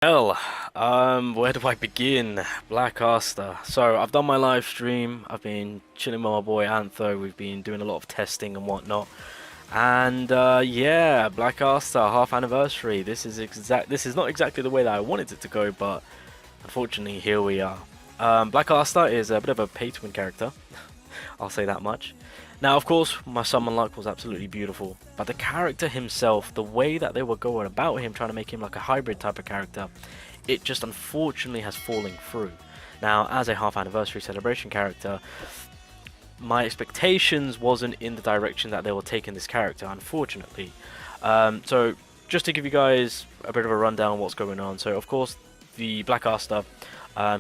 Well, where do I begin? Black Asta. So I've done my live stream. I've been chilling with my boy Antho. We've been doing a lot of testing and whatnot. And yeah, Black Asta half anniversary. This is not exactly the way that I wanted it to go, but unfortunately here we are. Black Asta is a bit of a pay-to-win character. I'll say that much. Now, of course, my summon luck was absolutely beautiful, but the character himself, the way that they were going about him, trying to make him like a hybrid type of character, it just unfortunately has fallen through. Now, as a half anniversary celebration character, my expectations wasn't in the direction that they were taking this character, unfortunately. So, just to give you guys a bit of a rundown on what's going on. So, of course, the Black Asta,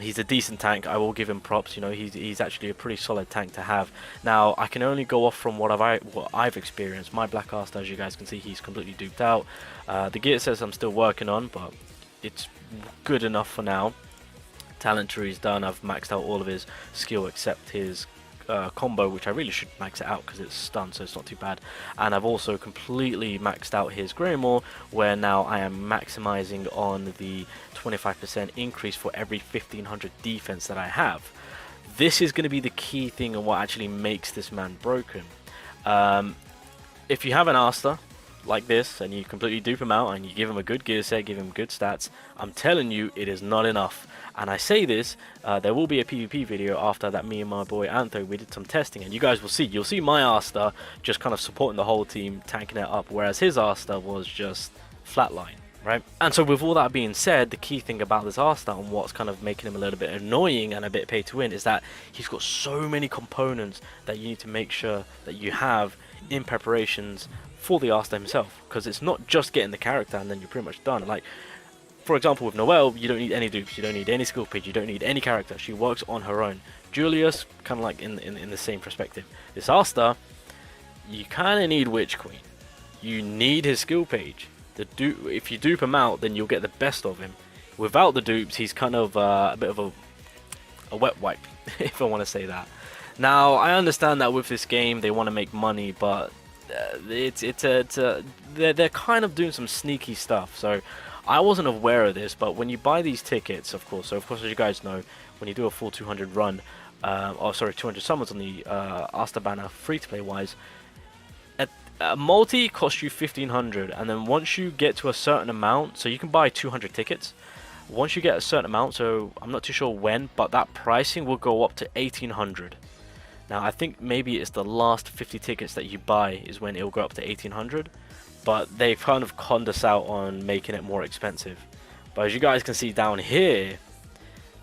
he's a decent tank. I will give him props. You know, he's actually a pretty solid tank to have. Now, I can only go off from what I've experienced. My Black Asta, as you guys can see, he's completely duped out. The gear says I'm still working on, but it's good enough for now. Talent tree is done. I've maxed out all of his skill except his combo, which I really should max it out because it's stunned, so it's not too bad. And I've also completely maxed out his Greymore, where now I am maximizing on the 25% increase for every 1500 defense that I have. This is going to be the key thing and what actually makes this man broken. If you have an Asta like this and you completely dupe him out and you give him a good gear set, give him good stats, I'm telling you, it is not enough. And I say this, there will be a PvP video after that. Me and my boy Antho, we did some testing, and you guys will see. You'll see my Asta just kind of supporting the whole team, tanking it up, whereas his Asta was just flatline, right? And so with all that being said, the key thing about this Asta and what's kind of making him a little bit annoying and a bit pay to win is that he's got so many components that you need to make sure that you have in preparations for the Asta himself, because it's not just getting the character and then you're pretty much done. Like, for example, with Noelle, you don't need any dupes, you don't need any skill page, you don't need any character. She works on her own. Julius, kind of like in the same perspective. This Asta, you kind of need Witch Queen. You need his skill page. If you dupe him out, then you'll get the best of him. Without the dupes, he's kind of a bit of a wet wipe, if I want to say that. Now, I understand that with this game, they want to make money, but they're kind of doing some sneaky stuff. So I wasn't aware of this, but when you buy these tickets, of course, as you guys know, when you do a full 200 run, 200 summons on the Asta banner, free-to-play wise, a multi costs you 1500, and then once you get to a certain amount, so you can buy 200 tickets. Once you get a certain amount, so I'm not too sure when, but that pricing will go up to 1800. Now, I think maybe it's the last 50 tickets that you buy is when it will go up to 1800. But they've kind of conned us out on making it more expensive. But as you guys can see down here,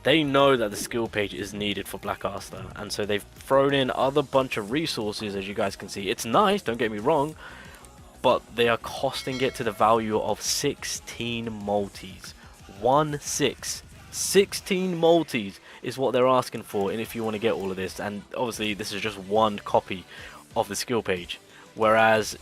they know that the skill page is needed for Black Asta, and so they've thrown in other bunch of resources. As you guys can see, it's nice, don't get me wrong, but they are costing it to the value of 16 multis. 16 multis is what they're asking for, and if you want to get all of this, and obviously this is just one copy of the skill page, whereas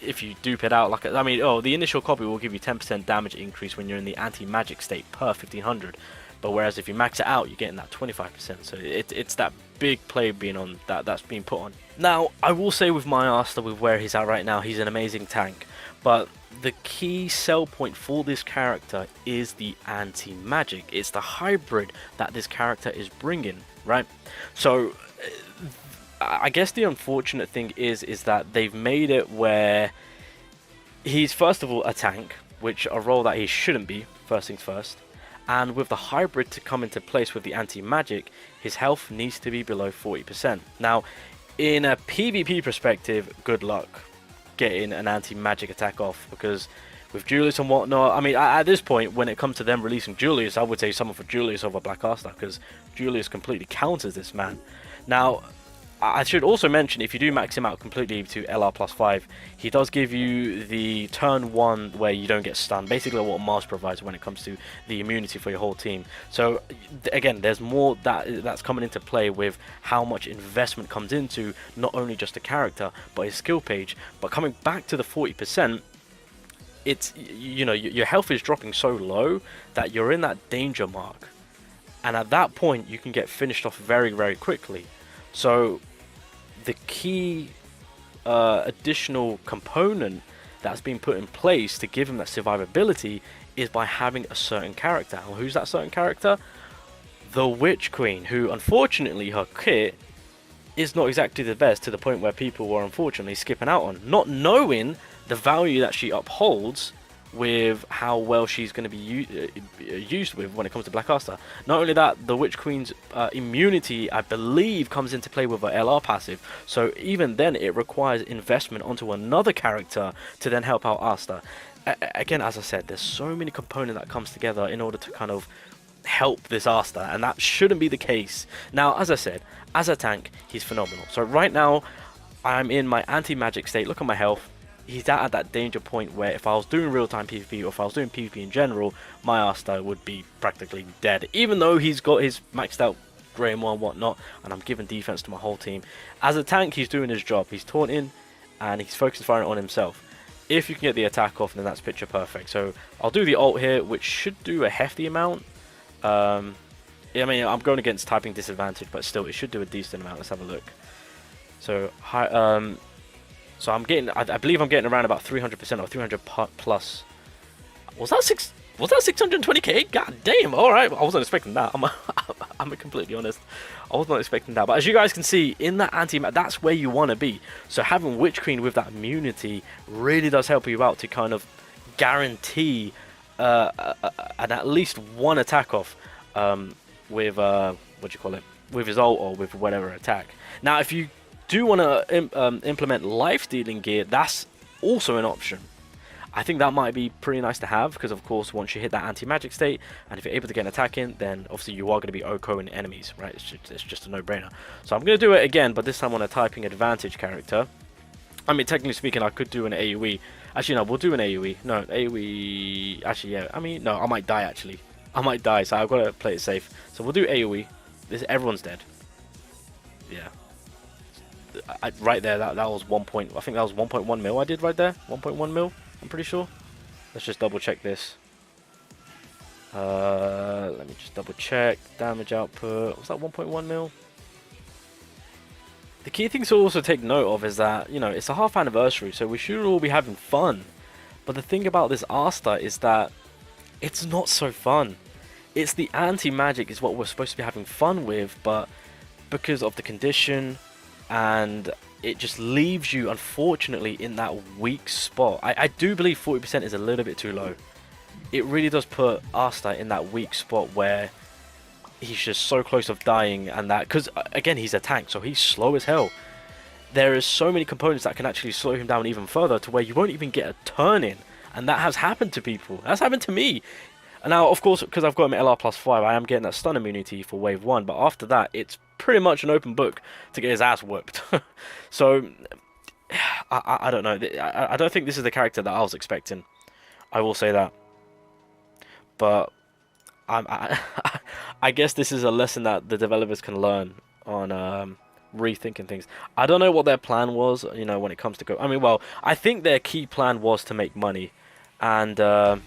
if you dupe it out, like, I mean, the initial copy will give you 10% damage increase when you're in the anti-magic state per 1500, but whereas if you max it out, you're getting that 25%. So it's that big play being on that's being put on. Now, I will say with my Asta, with where he's at right now, he's an amazing tank, but the key sell point for this character is the anti-magic. It's the hybrid that this character is bringing, right? So I guess the unfortunate thing is that they've made it where he's first of all a tank, which a role that he shouldn't be, first things first. And with the hybrid to come into place with the anti-magic, his health needs to be below 40%. Now, in a PvP perspective, good luck getting an anti-magic attack off, because with Julius and whatnot, I mean, at this point, when it comes to them releasing Julius, I would say someone for Julius over Black Asta, because Julius completely counters this man. Now, I should also mention, if you do max him out completely to LR plus 5, he does give you the turn 1 where you don't get stunned. Basically what Mars provides when it comes to the immunity for your whole team. So again, there's more that's coming into play with how much investment comes into not only just the character, but his skill page. But coming back to the 40%, it's, you know, your health is dropping so low that you're in that danger mark. And at that point, you can get finished off very, very quickly. So the key additional component that's been put in place to give him that survivability is by having a certain character. And who's that certain character? The Witch Queen, who unfortunately her kit is not exactly the best, to the point where people were unfortunately skipping out on, not knowing the value that she upholds with how well she's going to be used with when it comes to Black Asta. Not only that, the Witch Queen's immunity, I believe, comes into play with her LR passive, so even then it requires investment onto another character to then help out Asta. Again, as I said, there's so many components that comes together in order to kind of help this Asta, and that shouldn't be the case. Now, as I said, as a tank, he's phenomenal. So right now, I'm in my anti-magic state. Look at my health. He's at that danger point where if I was doing real-time PvP, or if I was doing PvP in general, my Asta would be practically dead. Even though he's got his maxed out Greymore and whatnot, and I'm giving defense to my whole team. As a tank, he's doing his job. He's taunting, and he's focused firing on himself. If you can get the attack off, then that's picture perfect. So I'll do the ult here, which should do a hefty amount. I mean, I'm going against typing disadvantage, but still, it should do a decent amount. Let's have a look. So, so I'm getting, I believe I'm getting around about 300% or 300 plus. Was that 620k? God damn! All right, I wasn't expecting that. I'm completely honest. I was not expecting that. But as you guys can see, in that that's where you want to be. So having Witch Queen with that immunity really does help you out to kind of guarantee an at least one attack off with what do you call it, with his ult or with whatever attack. Now, if you do want to implement life stealing gear, that's also an option. I think that might be pretty nice to have, because of course once you hit that anti-magic state, and if you're able to get an attack in, then obviously you are going to be OHKOing enemies, right? It's just a no-brainer. So I'm going to do it again, but this time on a typing advantage character. I mean, technically speaking, I could do an AoE. Actually, no, we'll do an AoE. No, AoE... Actually, yeah. I mean, no, I might die, actually. I might die, so I've got to play it safe. So we'll do AoE. Everyone's dead. Yeah. Right there, that was 1 point... I think that was 1.1 mil I did right there. 1.1 mil, I'm pretty sure. Let's just double check this. Let me just double check. Damage output. Was that 1.1 mil? The key thing to also take note of is that, you know, it's a half anniversary, so we should all be having fun. But the thing about this Asta is that it's not so fun. It's the anti-magic is what we're supposed to be having fun with, but because of the condition, and it just leaves you, unfortunately, in that weak spot. I do believe 40% is a little bit too low. It really does put Asta in that weak spot where he's just so close of dying, and that, because again, he's a tank, so he's slow as hell. There is so many components that can actually slow him down even further, to where you won't even get a turn in, and that has happened to people. That's happened to me. And now, of course, because I've got him at LR +5, I am getting that stun immunity for wave 1, but after that, it's pretty much an open book to get his ass whooped. So, I don't know. I don't think this is the character that I was expecting. I will say that. But I guess this is a lesson that the developers can learn on rethinking things. I don't know what their plan was, you know, when it comes to go. I mean, well, I think their key plan was to make money, and I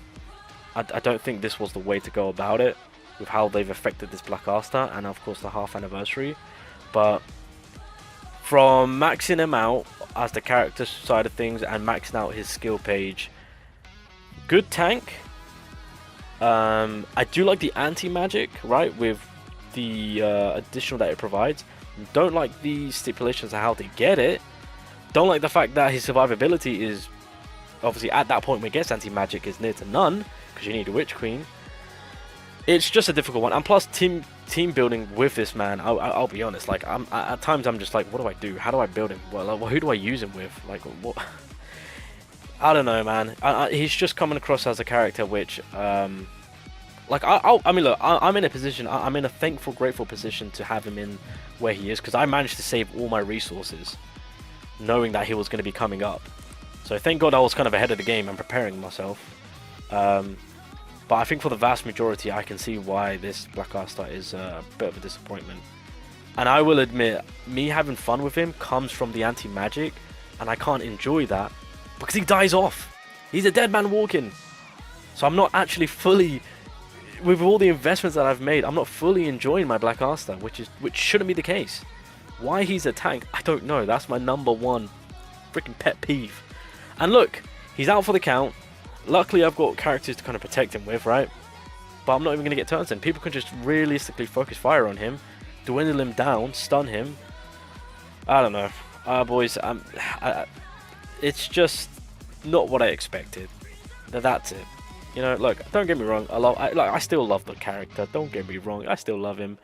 don't think this was the way to go about it, with how they've affected this Black Asta, and of course the half anniversary. But from maxing him out as the character side of things and maxing out his skill page, good tank. I do like the anti-magic, right, with the additional that it provides. Don't like the stipulations of how to get it. Don't like the fact that his survivability is obviously at that point when it gets anti-magic is near to none, because you need a Witch Queen. It's just a difficult one, and plus team building with this man, I'll be honest, like at times I'm just like, what do I do? How do I build him? Well, who do I use him with? Like, what? I don't know, man. He's just coming across as a character which, like, I mean, look, I'm in a position, I'm in a thankful, grateful position to have him in where he is, because I managed to save all my resources, knowing that he was going to be coming up. So thank God I was kind of ahead of the game and preparing myself. But I think for the vast majority, I can see why this Black Asta is a bit of a disappointment. And I will admit, me having fun with him comes from the anti-magic, and I can't enjoy that because he dies off. He's a dead man walking. So I'm not actually fully, with all the investments that I've made, I'm not fully enjoying my Black Asta, which shouldn't be the case. Why he's a tank, I don't know. That's my #1 freaking pet peeve. And look, he's out for the count. Luckily, I've got characters to kind of protect him with, right? But I'm not even going to get turns in. People can just realistically focus fire on him, dwindle him down, stun him. I don't know. Boys, it's just not what I expected. That's it. You know, look, don't get me wrong. I still love the character. Don't get me wrong. I still love him.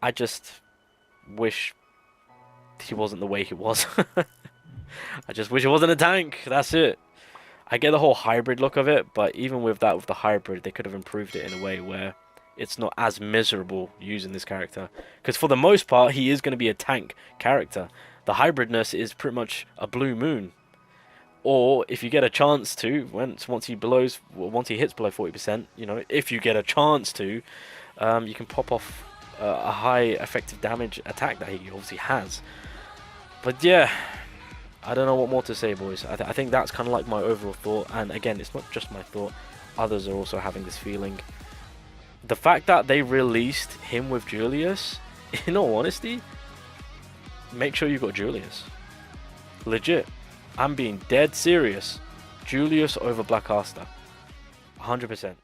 I just wish he wasn't the way he was. I just wish it wasn't a tank. That's it. I get the whole hybrid look of it, but even with that, with the hybrid, they could have improved it in a way where it's not as miserable using this character. Because for the most part, he is going to be a tank character. The hybridness is pretty much a blue moon. Or if you get a chance to, once he hits below 40%, you know, if you get a chance to, you can pop off a high effective damage attack that he obviously has. But yeah, I don't know what more to say, boys. I think that's kind of like my overall thought. And again, it's not just my thought. Others are also having this feeling. The fact that they released him with Julius, in all honesty, make sure you got Julius. Legit. I'm being dead serious. Julius over Black Asta. 100%.